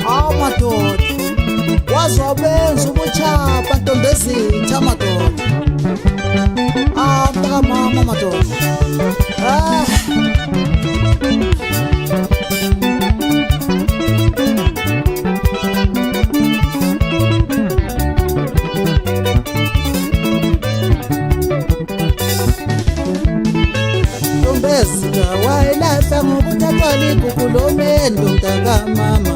Amadoda wazobenza ubuchapha ntombezitha amadoda. Mntaka mama amadoda. Ntombezitha wayilahla ngokuthathwa ligugu lomendo mntaka mama.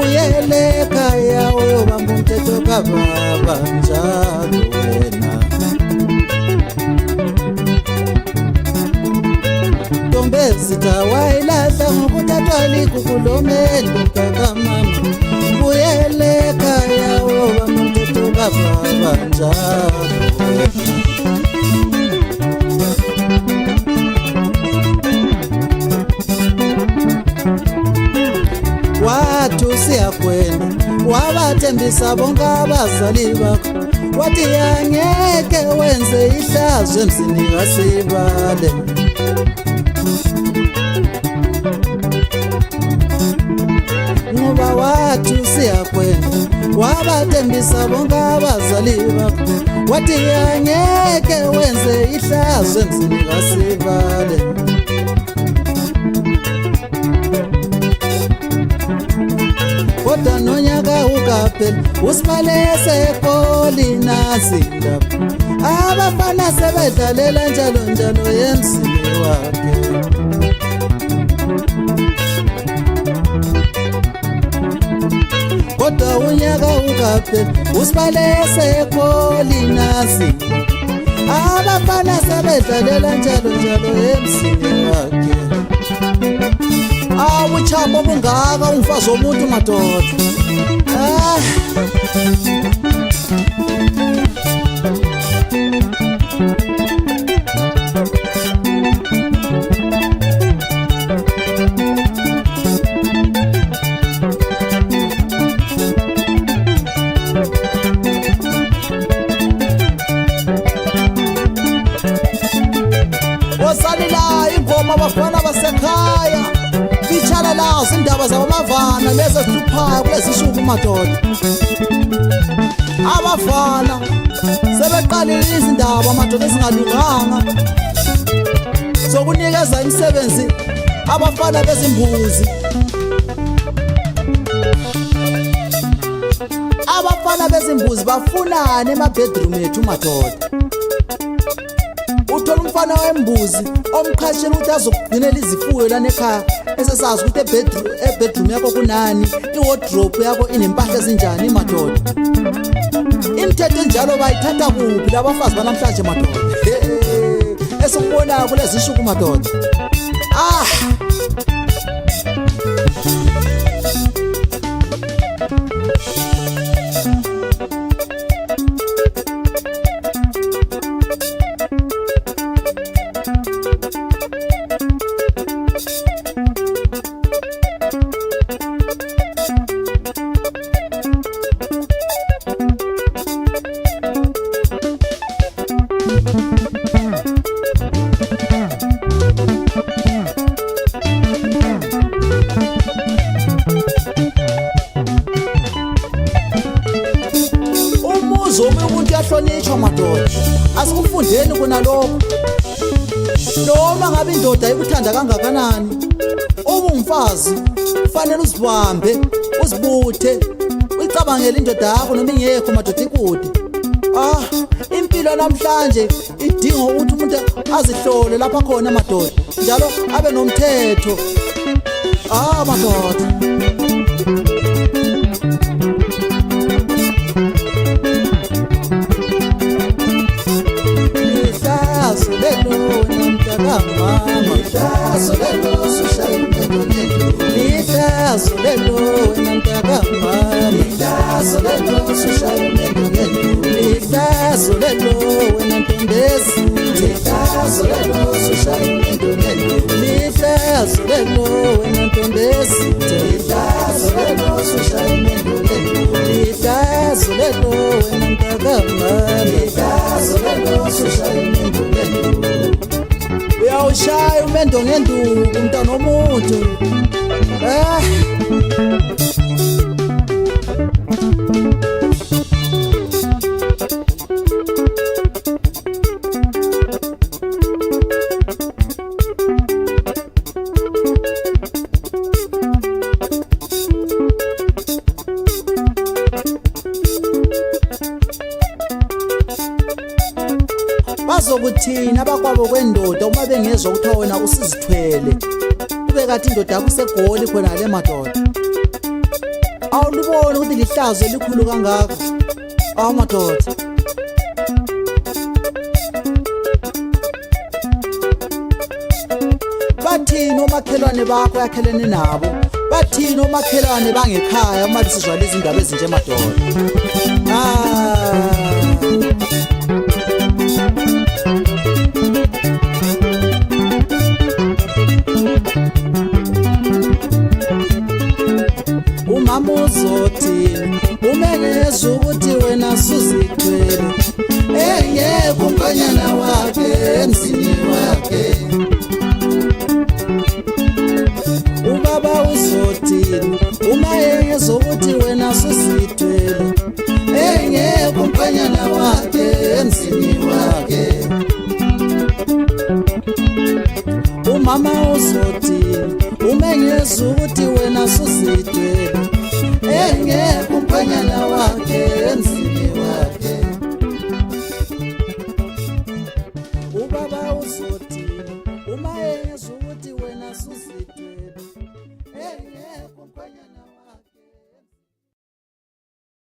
Uyele ekhaya uyobamba umthetho kababa njalo wena. Ntombezitha wayilahla ngokuthathwa ligugu lomendo mntaka mama. Uyele ekhaya uyobamba umthetho kababa njalo wena. Wathi usiyakwenda wabathembisa bonke abazali bakho, wathi angeke wenze ihlazo emzini kaSibale. Ngoba wathi usiyakwenda wabathembisa bonke abazali bakho, wathi angeke wenze ihlazo emzini kaSibale. Kodwa nonyaka ukaphela uSibale esekolinazi lapho, abafana sebedlalela njalo njalo emzini wakhe. Kodwa unyaka ukaphela uSibale esekolinazi, abafana sebedlalela njalo njalo emzini wakhe. Ubuchapha obungaka umfazi womuntu madoda. Wosalila ingoma abafana basekhaya, ichala lazo indaba zabamavana lezi ezihluphayo kulezi shuku madoda. Abafana sebeqalile izindaba amadoda ezingalunganga zokunikeza imisebenzi abafana bezimbuzi. Abafana bezimbuzi bafunana emabedroom ethu madoda. Uthola umfana wembuzi omqhashela ukuthi azokugcinela izifuyo lana ekhaya, esesazi ukuthi ebedroom yakho kunani, iwardrobe yakho inempahla ezinjani madoda. Imithetho enjalo bayithatha kuphi labafazi banamhlanje madoda? Esikubonayo kulezi shuku madoda. Umuntu yahlonishwa madoda, asikufundeni kuna lokho. Noma ngabe indoda ikuthanda kangakanani, ubumfazi kufanele uzibambe, uzibuthe, uyicabangele indoda yakho noma ingekho madoda ikude. Impilo namhlanje idinga ukuthi umuntu azihlole lapha khona madoda, njalo abe nomthetho. Madoda. Shaya umendo ngenduku mntana omude. Bazokuthina abakwabo kwendoda uma bengezwe ukuthi wena usizithwele. Kube kathi indoda yakho segoli khona le madoda. Awulibona ukuthi lihlazo elikhulu kangaka. Madoda. Bathini omakhelwane bakho yakhelene nabo? Bathini omakhelwane bangekhaya uma lisizwa lezi ndaba ezinje madoda? Umama uzothini umengezwe ukuthi wena usuzithwele? Engekho umfanyana wakhe emzini wakhe. Ubaba uzothini uma engezwe ukuthi wena usuzithwele? Engekho umfanyana wakhe emzini wakhe. Umama uzothini umengezwe ukuthi wena usuzithwele? Engekho umfanyana wakhe emzini